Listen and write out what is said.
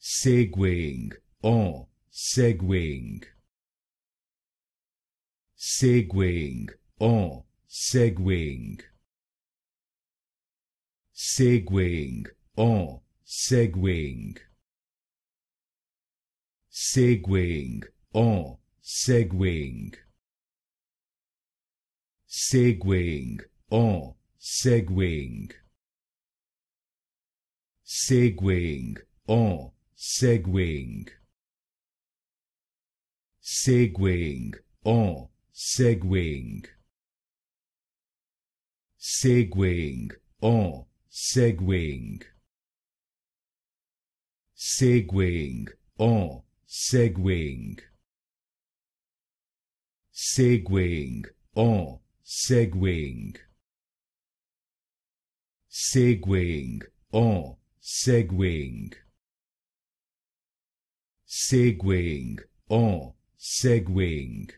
Segueing, on, segueing. Segueing, on, segueing. Segueing, on, segueing. Segueing, on, segueing. Segueing, on, segueing. Segueing, on, segueing. Segueing, on, segueing. Segueing, on, segueing. Segueing, on, segueing. Segueing, on, segueing. Segueing, on, segueing. Segueing, on, segueing.